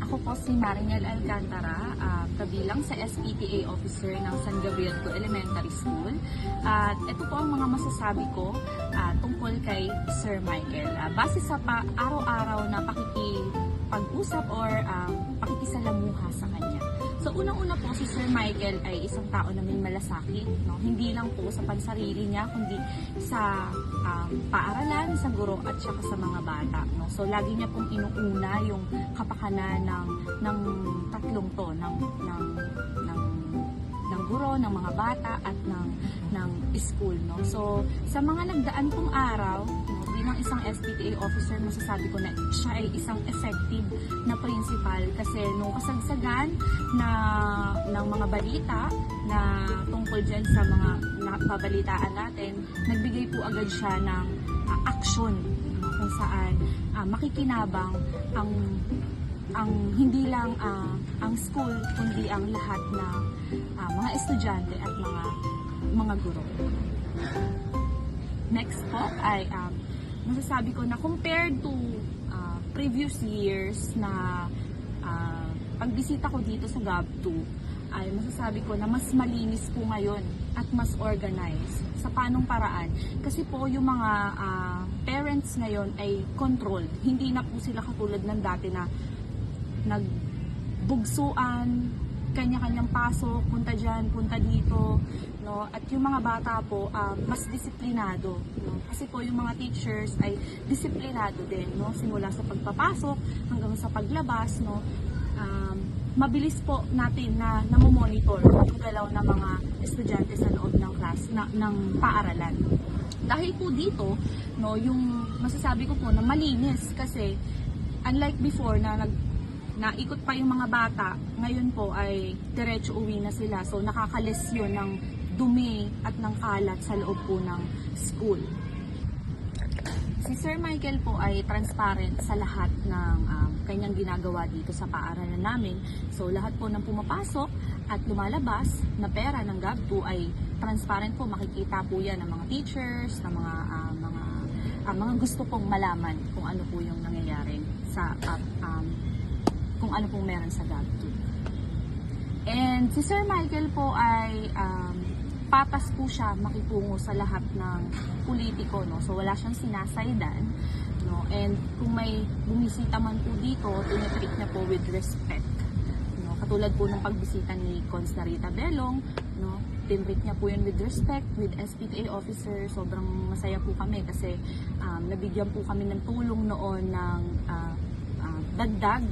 Ako po si Marinel Alcantara, kabilang sa SPTA Officer ng San Gabriel Elementary School. At ito po ang mga masasabi ko tungkol kay Sir Michael. Base sa araw-araw na pakikipag-usap or pakikisalamuha sa kanya. So unang-una po, si Sir Michael ay isang tao na may malasakit, no? Hindi lang po sa pansarili niya, kundi sa paaralan, sa guro at saka sa mga bata, no? So lagi niya pong inuuna yung kapakanan ng tatlong to, ng guro, ng mga bata at ng school, no? So sa mga nagdaan pong araw, no, bilang isang SPTA officer, masasabi ko na siya ay isang effective na principal kasi nung kasagsagan ng mga balita na tungkol dyan sa mga babalitaan natin, nagbigay po agad siya ng action, no, kung saan makikinabang ang hindi lang ang school, kundi ang lahat na mga estudyante at mga guro. Next po ay masasabi ko na compared to previous years na pagbisita ko dito sa GAB2, ay masasabi ko na mas malinis po ngayon at mas organized. Sa panong paraan? Kasi po yung mga parents ngayon ay controlled. Hindi na po sila katulad ng dati na nagbugsuan, kanya-kanyang pasok, punta dyan, punta dito, no? At yung mga bata po, mas disiplinado, no? Kasi po yung mga teachers ay disiplinado din, no? Simula sa pagpapasok hanggang sa paglabas, no? Mabilis po natin na namomonitor yung galaw ng mga estudyante sa loob ng class, ng paaralan. Dahil po dito, no, yung masasabi ko po na malinis kasi unlike before na naikot pa yung mga bata, ngayon po ay diretso uwi na sila. So nakakalis yun ng dumi at ng kalat sa loob po ng school. Si Sir Michael po ay transparent sa lahat ng kanyang ginagawa dito sa paaralan namin. So lahat po ng pumapasok at lumalabas na pera ng GAB2 ay transparent po. Makikita po yan ng mga teachers, ng mga gusto pong malaman kung ano po yung nangyayari sa kung ano pong meron sa GAB2. And si Sir Michael po ay patas po siya makitungo sa lahat ng politiko, no? So wala siyang sinasaydan, no? And kung may bumisita man po dito, tinitreat niya po with respect, no? Katulad po ng pagbisita ni Cons Narita Belong, no? Tinitreat niya po yun with respect, with SPTA officer. Sobrang masaya po kami kasi nabigyan po kami ng tulong noon ng dagdag.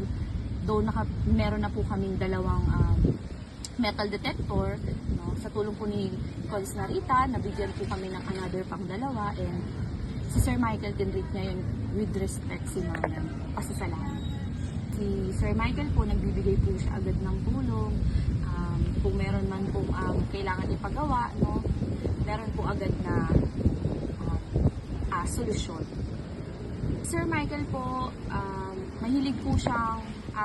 Though meron na po kaming dalawang metal detector, no? Sa tulong po ni Cons Narita, nabigyan po kami ng another pang dalawa, and si Sir Michael tinreat niya yun with respect, si Madam. Pasasalamat. Si Sir Michael po, nagbibigay po siya agad ng tulong. Kung meron man po kailangan ipagawa, no? Meron po agad na solusyon. Sir Michael po, mahilig po siyang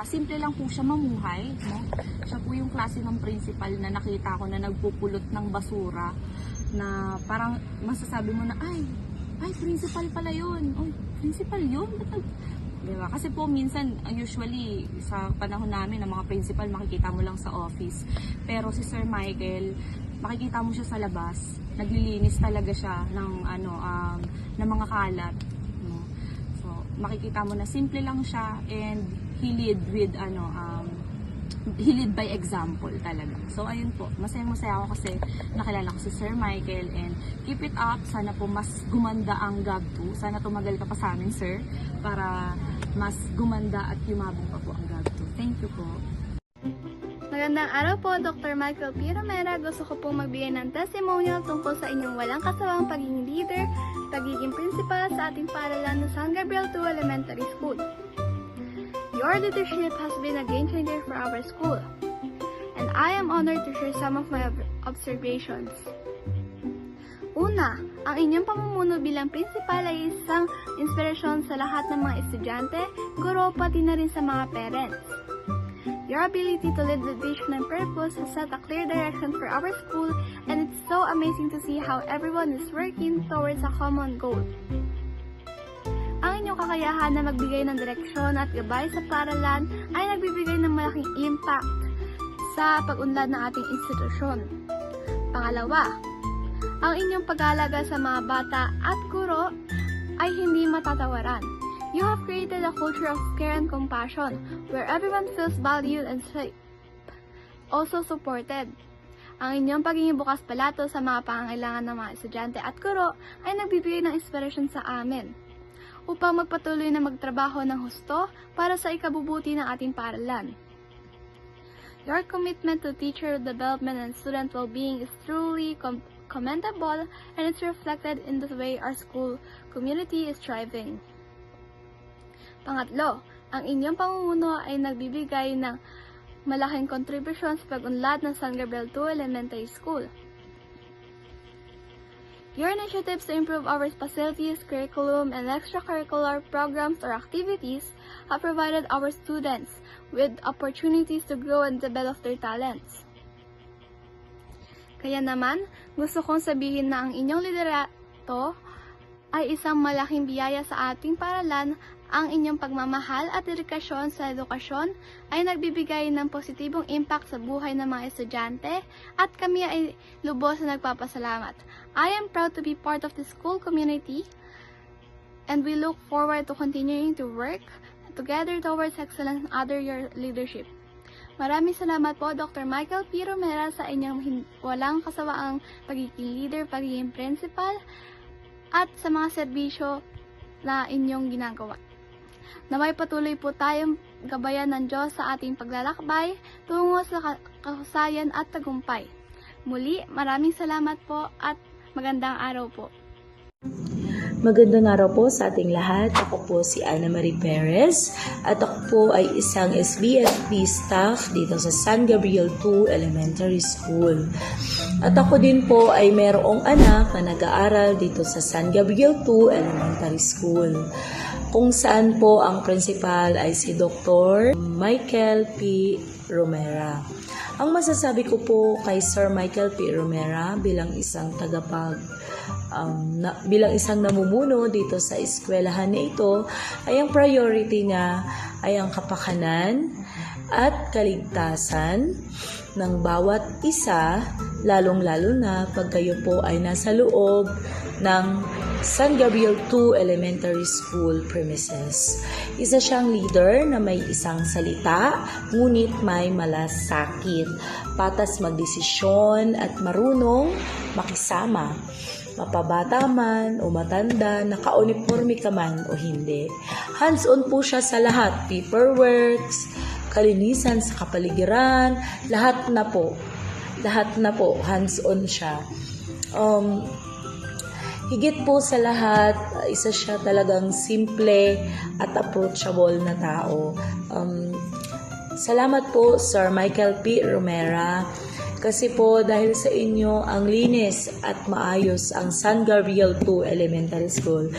simple lang po siya mamuhay, no? Siya po yung klase ng principal na nakita ko na nagpupulot ng basura na parang masasabi mo na ay principal pala yun. Oh, principal yun? Diba? Kasi po minsan usually sa panahon namin ng mga principal makikita mo lang sa office. Pero si Sir Michael, makikita mo siya sa labas. Naglilinis talaga siya ng ng mga kalat, no? So makikita mo na simple lang siya, and he lead by example talaga. So ayun po, masaya ako kasi nakilala ko si Sir Michael, and keep it up. Sana po mas gumanda ang GAB2. Sana tumagal ka pa sa amin, sir, para mas gumanda at yumabong pa po ang GAB2. Thank you po. Magandang araw po, Dr. Michael P. Romera. Gusto ko pong magbigay ng testimonial tungkol sa inyong walang kasawang pagiging leader, pagiging principal sa ating paaralan ng San Gabriel Elementary School. Your leadership has been a game changer for our school, and I am honored to share some of my observations. Una, ang inyong pamumuno bilang principal ay isang inspirasyon sa lahat ng mga estudyante, guro, pati na rin sa mga parents. Your ability to lead with vision and purpose has set a clear direction for our school, and it's so amazing to see how everyone is working towards a common goal. Ang inyong kakayahan na magbigay ng direksyon at gabay sa paaralan ay nagbibigay ng malaking impact sa pag-unlad ng ating institusyon. Pangalawa, ang inyong pag-aalaga sa mga bata at guro ay hindi matatawaran. You have created a culture of care and compassion where everyone feels valued and safe, also supported. Ang inyong pagiging bukas palato sa mga pangangailangan ng mga estudyante at guro ay nagbibigay ng inspirasyon sa amin upang magpatuloy na magtrabaho ng husto para sa ikabubuti ng ating paaralan. Your commitment to teacher development and student well-being is truly commendable, and it's reflected in the way our school community is thriving. Pangatlo, ang inyong pamumuno ay nagbibigay ng malaking kontribusyon sa pag-unlad ng San Gabriel II Elementary School. Your initiatives to improve our facilities, curriculum, and extracurricular programs or activities have provided our students with opportunities to grow and develop their talents. Kaya naman, gusto kong sabihin na ang inyong liderato ay isang malaking biyaya sa ating paaralan. Ang inyong pagmamahal at dedikasyon sa edukasyon ay nagbibigay ng positibong impact sa buhay ng mga estudyante at kami ay lubos na nagpapasalamat. I am proud to be part of the school community and we look forward to continuing to work together towards excellence under your leadership. Maraming salamat po, Dr. Michael P. Romera, sa inyong walang kasawaang pagiging leader, pagiging principal, at sa mga serbisyo na inyong ginagawa. Naway patuloy po tayong gabayan ng Diyos sa ating paglalakbay tungo sa kahusayan at tagumpay. Muli, maraming salamat po at magandang araw po. Magandang araw po sa ating lahat. Ako po si Ana Marie Perez at ako po ay isang SBFP staff dito sa San Gabriel II Elementary School. At ako din po ay mayroong anak na nag-aaral dito sa San Gabriel II Elementary School, kung saan po ang principal ay si Dr. Michael P. Romera. Ang masasabi ko po kay Sir Michael P. Romera bilang isang bilang isang namumuno dito sa eskwelahan na ito ay ang priority niya ay ang kapakanan at kaligtasan ng bawat isa, lalong-lalo na pag kayo po ay nasa loob ng San Gabriel II Elementary School premises. Isa siyang leader na may isang salita, ngunit may malasakit, patas magdesisyon at marunong makisama. Mapabata man o matanda, naka-uniforme ka man o hindi. Hands-on po siya sa lahat, paperworks, kalinisan sa kapaligiran, lahat na po, hands-on siya. Higit po sa lahat, isa siya talagang simple at approachable na tao. Salamat po, Sir Michael P. Romera, kasi po dahil sa inyo ang linis at maayos ang San Gabriel II Elementary School.